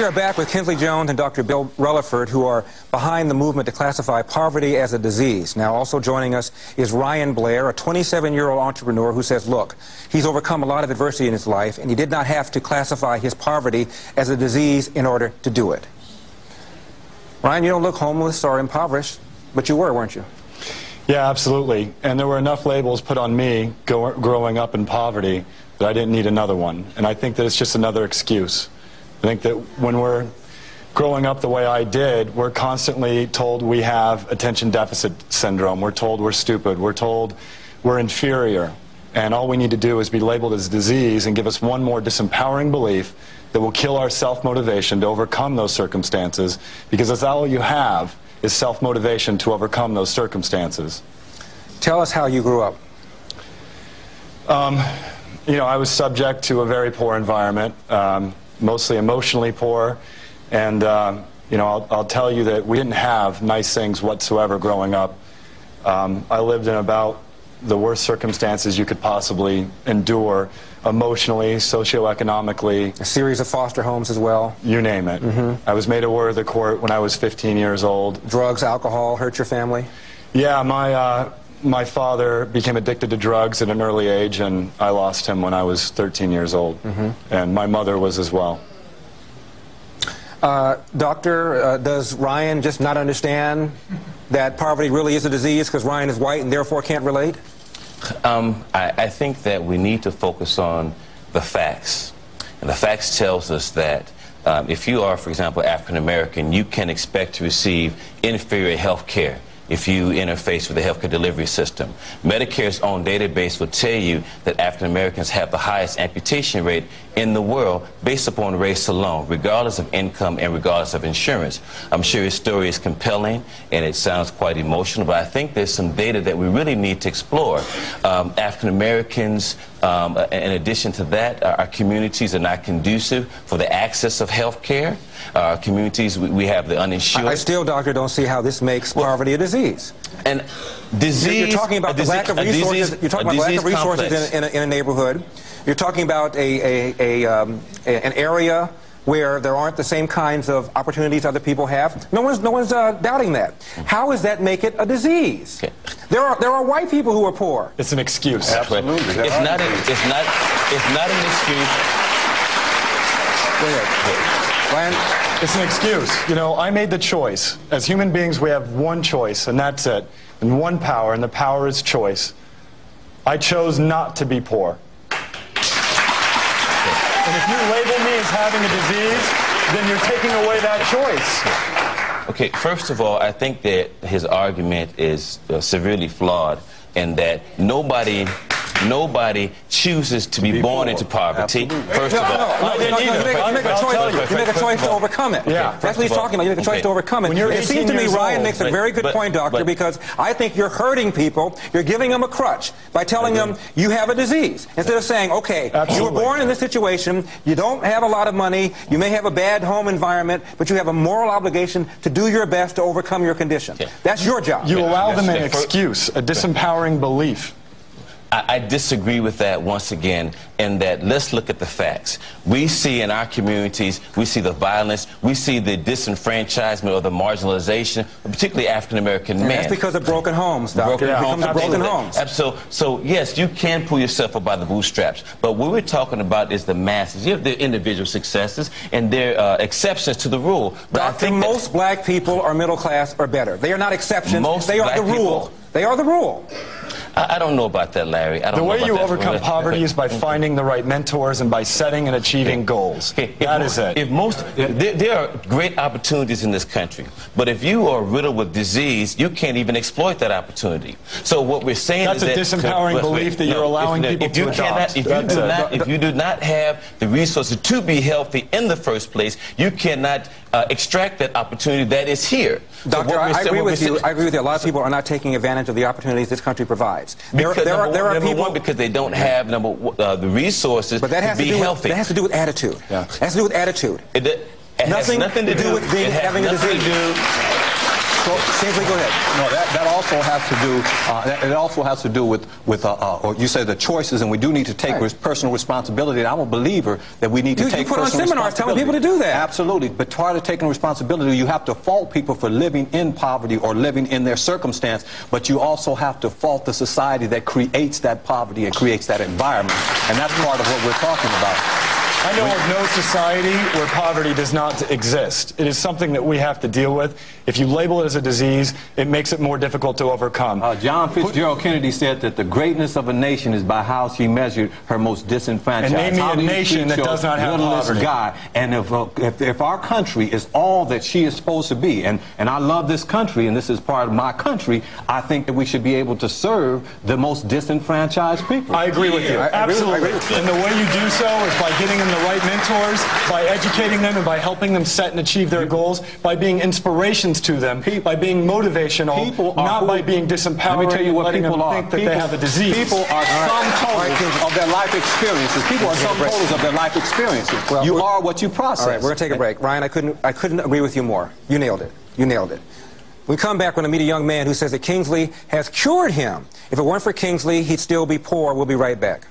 We are back with Kinsley Jones and Dr. Bill Relaford, who are behind the movement to classify poverty as a disease. Now, also joining us is Ryan Blair, a 27-year-old entrepreneur who says, look, he's overcome a lot of adversity in his life, and he did not have to classify his poverty as a disease in order to do it. Ryan, you don't look homeless or impoverished, but you were, weren't you? Yeah, absolutely. And there were enough labels put on me growing up in poverty that I didn't need another one. And I think that it's just another excuse. I think that when we're growing up the way I did, we're constantly told we have attention deficit syndrome. We're told we're stupid. We're told we're inferior. And all we need to do is be labeled as disease and give us one more disempowering belief that will kill our self-motivation to overcome those circumstances, because that's all you have is self-motivation to overcome those circumstances. Tell us how you grew up. You know, I was subject to a very poor environment, mostly emotionally poor, and you know, I'll tell you that we didn't have nice things whatsoever growing up. I lived in about the worst circumstances you could possibly endure, emotionally, socioeconomically. A series of foster homes as well? You name it. I was made aware of the court when I was 15 years old. Drugs, alcohol hurt your family? Yeah, my father became addicted to drugs at an early age, and I lost him when I was 13 years old. And my mother was as well. Doctor, does Ryan just not understand that poverty really is a disease because Ryan is white and therefore can't relate? I think that we need to focus on the facts. And the facts tells us that if you are, for example, African American, you can expect to receive inferior health care if you interface with the healthcare delivery system. Medicare's own database will tell you that African Americans have the highest amputation rate in the world based upon race alone, regardless of income and regardless of insurance. I'm sure his story is compelling and it sounds quite emotional, but I think there's some data that we really need to explore. African Americans, in addition to that, our communities are not conducive for the access of health care. Our communities, we have the uninsured. I still, doctor, don't see how this makes poverty a disease. And disease, you're talking about the lack of resources. You're talking about lack of resources in a neighborhood. You're talking about an area where there aren't the same kinds of opportunities other people have. No one's doubting that. How does that make it a disease? Okay. There are white people who are poor. It's an excuse. Absolutely. It's not an excuse. Go ahead. Ryan? It's an excuse. You know, I made the choice. As human beings, we have one choice, and that's it. And one power, and the power is choice. I chose not to be poor. And if you label me as having a disease, then you're taking away that choice. Okay, first of all, I think that his argument is severely flawed in that nobody chooses to be born into poverty. Absolutely. First of all, you make a choice to overcome it. Yeah. That's what he's talking about. You make a choice to overcome it. It seems to me Ryan makes a very good point, doctor, because I think you're hurting people. You're giving them a crutch by telling them you have a disease instead of saying, okay, you were born in this situation. You don't have a lot of money. You may have a bad home environment, but you have a moral obligation to do your best to overcome your condition. Okay. That's your job. You allow them an excuse, a disempowering belief. I disagree with that once again, in that let's look at the facts. We see in our communities, we see the violence, we see the disenfranchisement or the marginalization, particularly African-American men. That's because of broken homes, doctor. Broken homes. So yes, you can pull yourself up by the bootstraps, but what we're talking about is the masses. You have their individual successes and their exceptions to the rule. But doctor, I think most black people are middle class or better. They are not exceptions. They are the rule. They are the rule. I don't know about that, Larry. The way you overcome poverty is by finding the right mentors and by setting and achieving goals. That is it. There are great opportunities in this country, but if you are riddled with disease, you can't even exploit that opportunity. So what we're saying is that that's a disempowering belief that you're allowing people to adopt. If you do not have the resources to be healthy in the first place, you cannot extract that opportunity that is here. Doctor, I agree with you. I agree with you. A lot of people are not taking advantage of the opportunities this country provides. There are people because they don't have the resources to be healthy. That has to do with attitude. It has to do with attitude. It has nothing to do with having a disease. Kingsley, go ahead. No, that also has to do. It also has to do with or you say the choices, and we do need to take personal responsibility. And I'm a believer that we need to take personal responsibility. You put on seminars telling people to do that. Absolutely, but part of taking responsibility, you have to fault people for living in poverty or living in their circumstance, but you also have to fault the society that creates that poverty and creates that environment, and that's part of what we're talking about. I know of no society where poverty does not exist. It is something that we have to deal with. If you label it as a disease, it makes it more difficult to overcome. John Fitzgerald Kennedy said that the greatness of a nation is by how she measured her most disenfranchised. And name me a nation that does not have poverty. Guy. And if our country is all that she is supposed to be, and I love this country, and this is part of my country, I think that we should be able to serve the most disenfranchised people. I agree with you. Absolutely. And the way you do so is by getting them the right mentors, by educating them and by helping them set and achieve their goals, by being inspirations to them, by being motivational, not by being disempowering. Let me tell you what letting people them are. think that they have a disease. People are sum totals of their life experiences. People are sum totals of their life experiences. Well, you are what you process. All right, we're going to take a break. Ryan, I couldn't agree with you more. You nailed it. You nailed it. When we come back, we're going to meet a young man who says that Kingsley has cured him. If it weren't for Kingsley, he'd still be poor. We'll be right back.